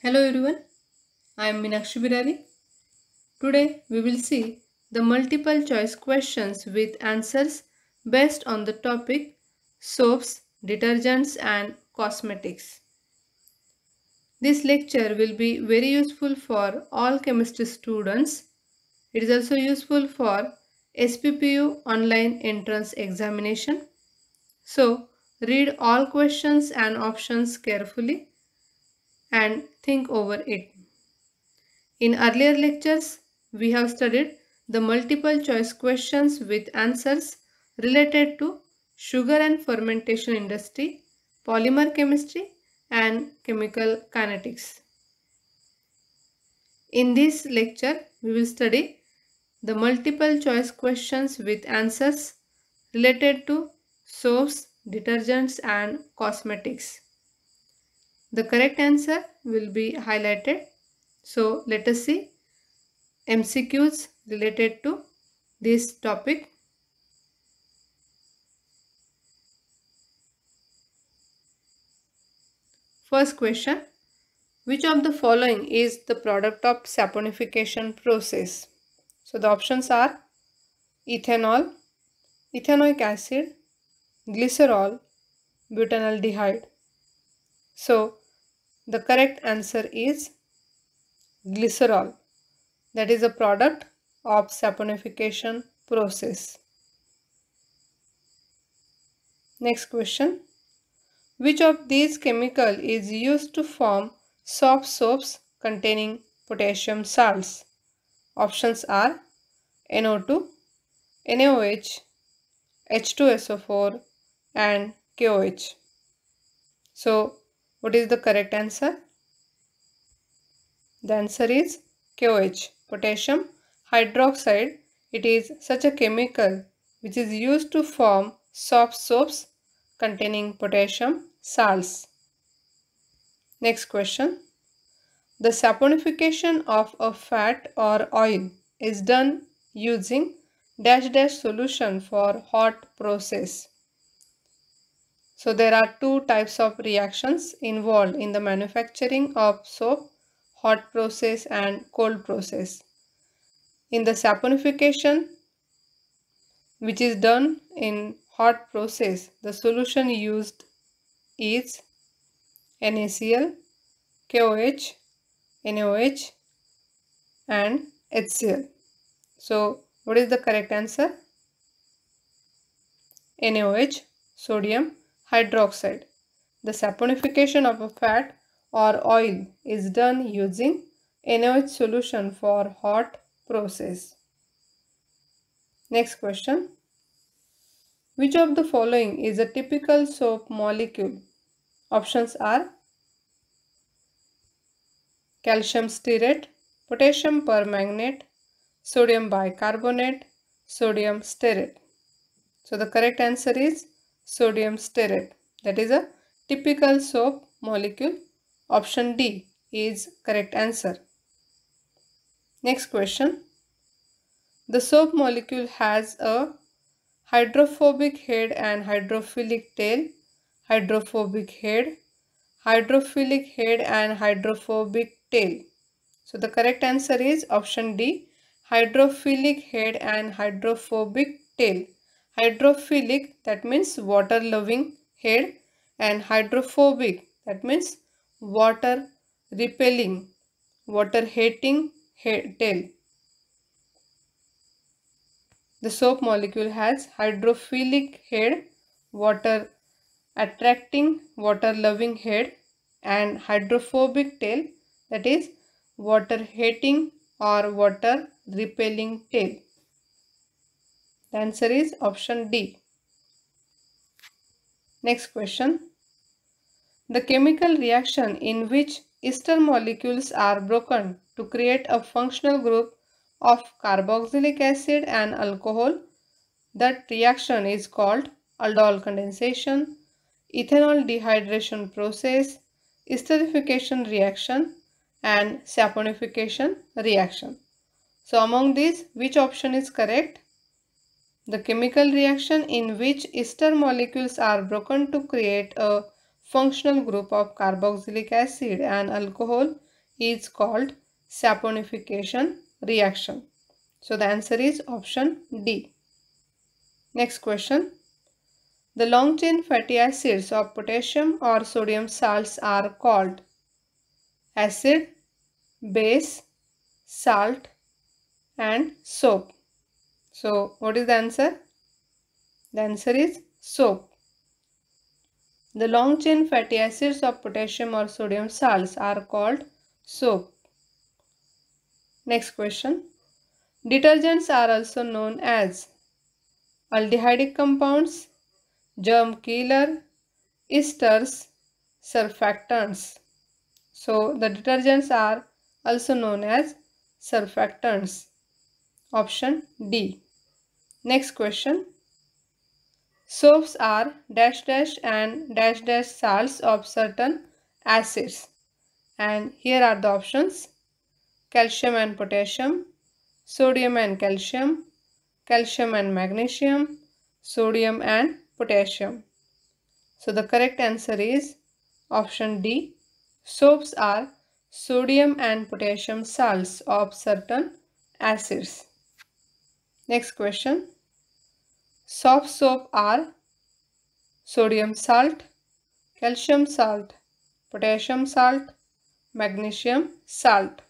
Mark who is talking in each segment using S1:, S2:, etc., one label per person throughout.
S1: Hello everyone, I am Meenakshi Birari. Today we will see the multiple choice questions with answers based on the topic soaps, detergents and cosmetics. This lecture will be very useful for all chemistry students. It is also useful for SPPU online entrance examination. So read all questions and options carefully and think over it. In earlier lectures, we have studied the multiple choice questions with answers related to sugar and fermentation industry, polymer chemistry and chemical kinetics. In this lecture, we will study the multiple choice questions with answers related to soaps, detergents and cosmetics. The correct answer will be highlighted. So let us see MCQs related to this topic. First question, which of the following is the product of saponification process? So the options are ethanol, ethanoic acid, glycerol, butanaldehyde. So the correct answer is glycerol. That is a product of saponification process. Next question, which of these chemicals is used to form soft soaps containing potassium salts? Options are NO2, NaOH, H2SO4 and KOH. So, what is the correct answer? The answer is KOH, potassium hydroxide. It is such a chemical which is used to form soft soaps containing potassium salts. Next question. The saponification of a fat or oil is done using dash dash solution for hot process. So there are two types of reactions involved in the manufacturing of soap, hot process and cold process. In the saponification, which is done in hot process, the solution used is NaCl, KOH, NaOH and HCl. So what is the correct answer? NaOH, sodium hydroxide. The saponification of a fat or oil is done using NaOH solution for hot process. Next question. Which of the following is a typical soap molecule? Options are calcium stearate, potassium permanganate, sodium bicarbonate, sodium stearate. So the correct answer is sodium stearate. That is a typical soap molecule. Option D is correct answer. Next question. The soap molecule has a hydrophobic head and hydrophilic tail. Hydrophobic head, hydrophilic head and hydrophobic tail. So the correct answer is option D, hydrophilic head and hydrophobic tail. Hydrophilic, that means water loving head, and hydrophobic, that means water repelling, water hating tail. The soap molecule has hydrophilic head, water attracting, water loving head, and hydrophobic tail, that is water hating or water repelling tail. The answer is option D. Next question. The chemical reaction in which ester molecules are broken to create a functional group of carboxylic acid and alcohol. That reaction is called aldol condensation, ethanol dehydration process, esterification reaction and saponification reaction. So among these, which option is correct? The chemical reaction in which ester molecules are broken to create a functional group of carboxylic acid and alcohol is called saponification reaction. So the answer is option D. Next question. The long chain fatty acids of potassium or sodium salts are called acid, base, salt and soap. So what is the answer? The answer is soap. The long chain fatty acids of potassium or sodium salts are called soap. Next question. Detergents are also known as aldehydic compounds, germ killer, esters, surfactants. So the detergents are also known as surfactants. Option D. Next question. Soaps are dash dash and dash dash salts of certain acids. And here are the options: calcium and potassium, sodium and calcium, calcium and magnesium, sodium and potassium. So the correct answer is option D. Soaps are sodium and potassium salts of certain acids. Next question. Soft soap are sodium salt, calcium salt, potassium salt, magnesium salt.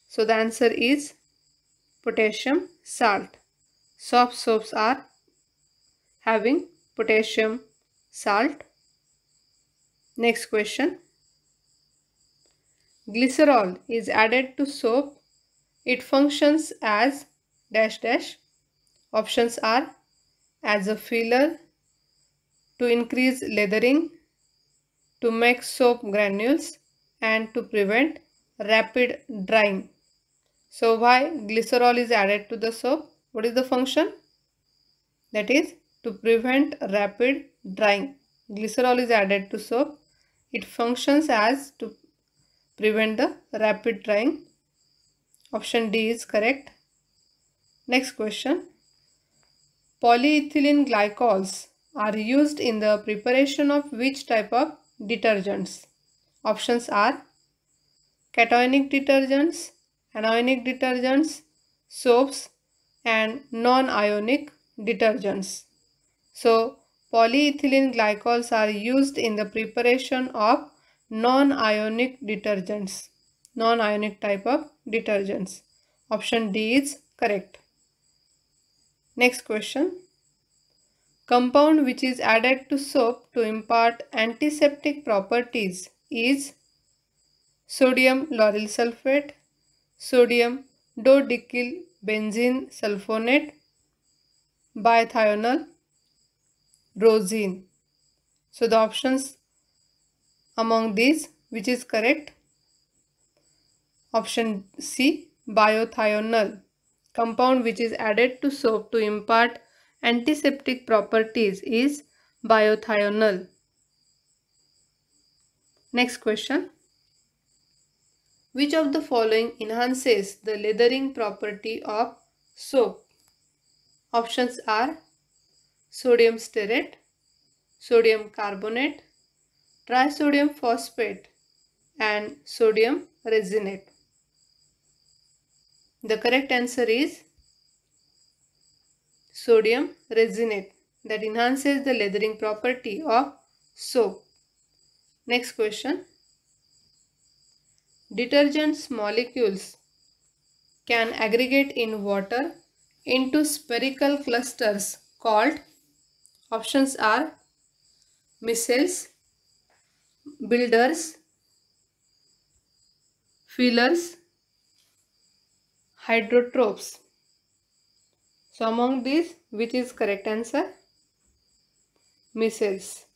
S1: So the answer is potassium salt. Soft soaps are having potassium salt. Next question. Glycerol is added to soap. It functions as dash dash. Options are as a filler, to increase lathering, to make soap granules and to prevent rapid drying. So why glycerol is added to the soap? What is the function? That is to prevent rapid drying. Glycerol is added to soap. It functions as to prevent the rapid drying. Option D is correct. Next question. Polyethylene glycols are used in the preparation of which type of detergents? Options are cationic detergents, anionic detergents, soaps and non-ionic detergents. So polyethylene glycols are used in the preparation of non-ionic detergents, non-ionic type of detergents. Option D is correct. Next question. Compound which is added to soap to impart antiseptic properties is sodium lauryl sulfate, sodium dodecyl benzene sulfonate, biethionol rosine. So the options among these, which is correct? Option C, biethionol. Compound which is added to soap to impart antiseptic properties is biethionol. Next question. Which of the following enhances the lathering property of soap? Options are sodium stearate, sodium carbonate, trisodium phosphate and sodium resinate. The correct answer is sodium resinate, that enhances the lathering property of soap. Next question. Detergents molecules can aggregate in water into spherical clusters called, options are micelles, builders, fillers, hydrotrophs. So among these, which is correct answer? Micelles.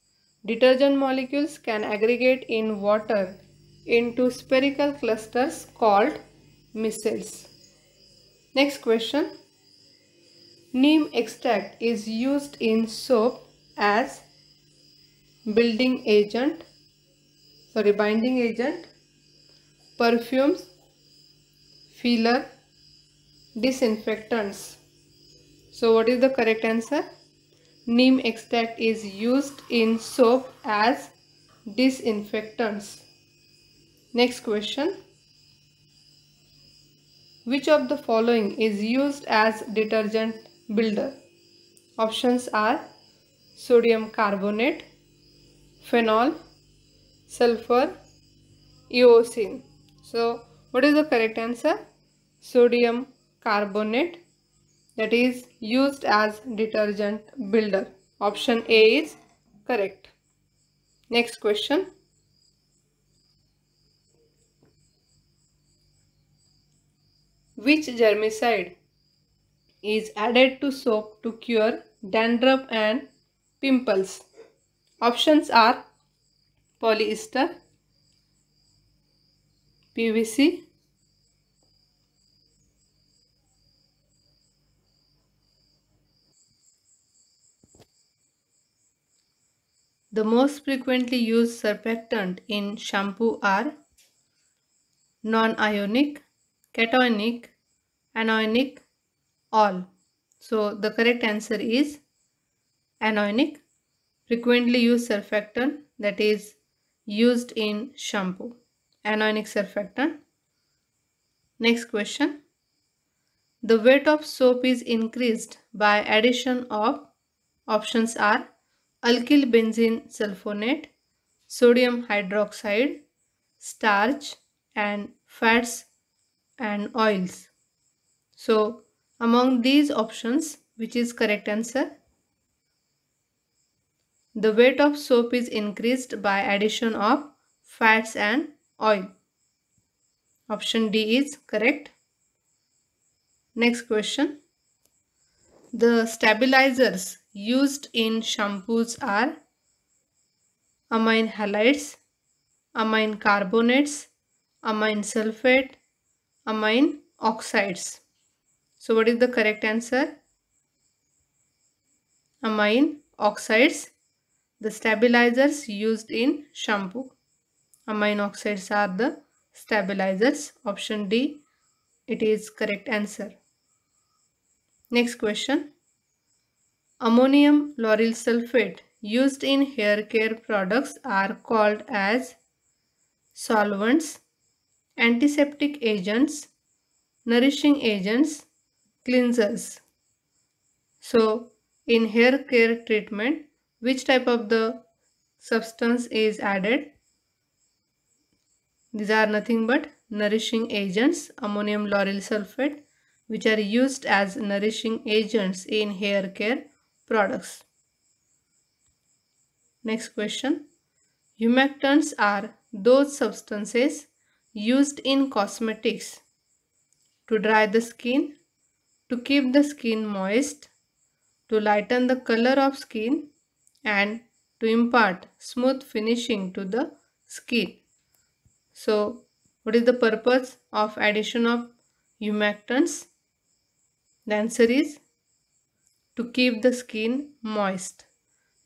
S1: Detergent molecules can aggregate in water into spherical clusters called micelles. Next question. Neem extract is used in soap as binding agent, perfumes, filler, disinfectants. So what is the correct answer? Neem extract is used in soap as disinfectants. Next question. Which of the following is used as detergent builder? Options are sodium carbonate, phenol, sulfur, eosin. So, what is the correct answer? Sodium carbonate, that is used as detergent builder. Option A is correct. Next question. Which germicide is added to soap to cure dandruff and pimples? Options are polyester, PVC, the most frequently used surfactant in shampoo are non-ionic, cationic, anionic, all. So the correct answer is anionic, frequently used surfactant that is used in shampoo. Anionic surfactant. Next question. The weight of soap is increased by addition of options are alkyl benzene sulfonate, sodium hydroxide, starch and fats and oils. So among these options, which is correct answer? The weight of soap is increased by addition of fats and oil. Option D is correct. Next question. The stabilizers used in shampoos are amine halides, amine carbonates, amine sulfate, amine oxides. So what is the correct answer? Amine oxides, the stabilizers used in shampoo. Amine oxides are the stabilizers. Option D, it is correct answer. Next question. Ammonium lauryl sulfate used in hair care products are called as solvents, antiseptic agents, nourishing agents, cleansers. So in hair care treatment, which type of the substance is added? These are nothing but nourishing agents, ammonium lauryl sulfate, which are used as nourishing agents in hair care products. Next question. Humectants are those substances used in cosmetics to dry the skin, to keep the skin moist, to lighten the color of skin, and to impart smooth finishing to the skin. So, what is the purpose of addition of humectants? The answer is to keep the skin moist.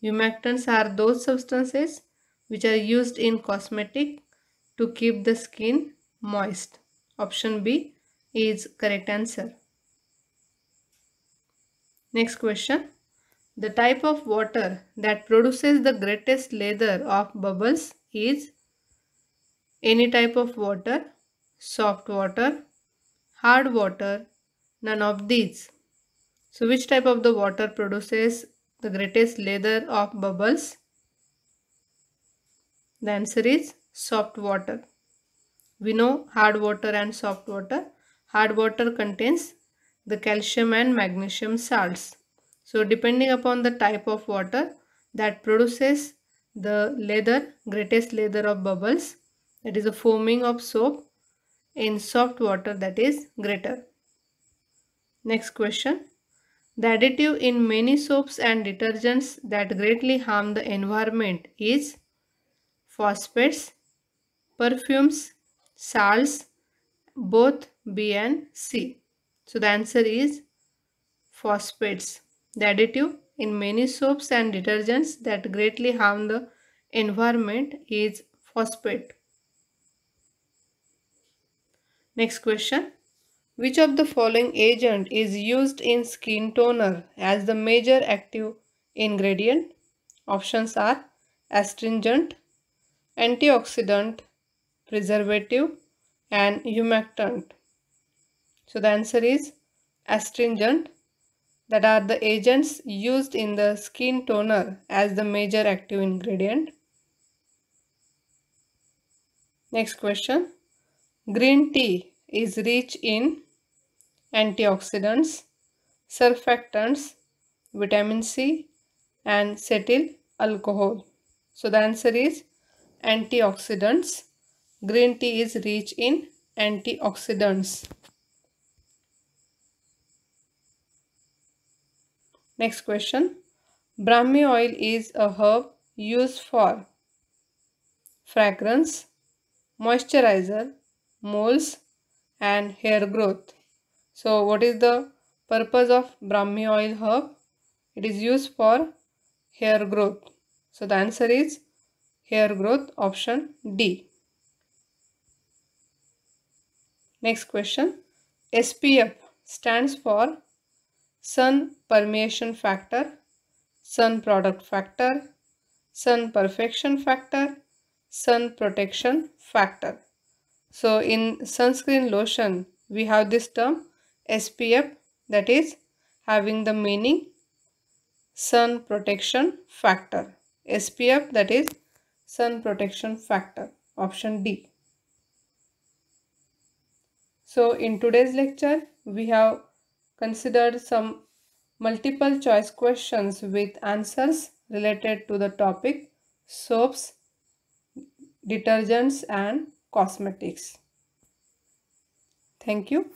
S1: Humectants are those substances which are used in cosmetic to keep the skin moist. Option B is correct answer. Next question. The type of water that produces the greatest lather of bubbles is any type of water, soft water, hard water, none of these. So which type of the water produces the greatest lather of bubbles? The answer is soft water. We know hard water and soft water. Hard water contains the calcium and magnesium salts. So depending upon the type of water that produces the greatest lather of bubbles, that is the foaming of soap, in soft water that is greater. Next question. The additive in many soaps and detergents that greatly harm the environment is phosphates, perfumes, salts, both B and C. So the answer is phosphates. The additive in many soaps and detergents that greatly harm the environment is phosphate. Next question. Which of the following agent is used in skin toner as the major active ingredient? Options are astringent, antioxidant, preservative and humectant. So the answer is astringent, that are the agents used in the skin toner as the major active ingredient. Next question. Green tea is rich in antioxidants, surfactants, vitamin C, and cetyl alcohol. So the answer is antioxidants. Green tea is rich in antioxidants. Next question. Brahmi oil is a herb used for fragrance, moisturizer, moles, and hair growth. So what is the purpose of Brahmi oil herb? It is used for hair growth. So the answer is hair growth, option D. Next question. SPF stands for sun permeation factor, sun product factor, sun perfection factor, sun protection factor. So in sunscreen lotion we have this term SPF, that is having the meaning sun protection factor. SPF, that is sun protection factor, option D. So in today's lecture we have considered some multiple choice questions with answers related to the topic soaps, detergents and cosmetics. Thank you.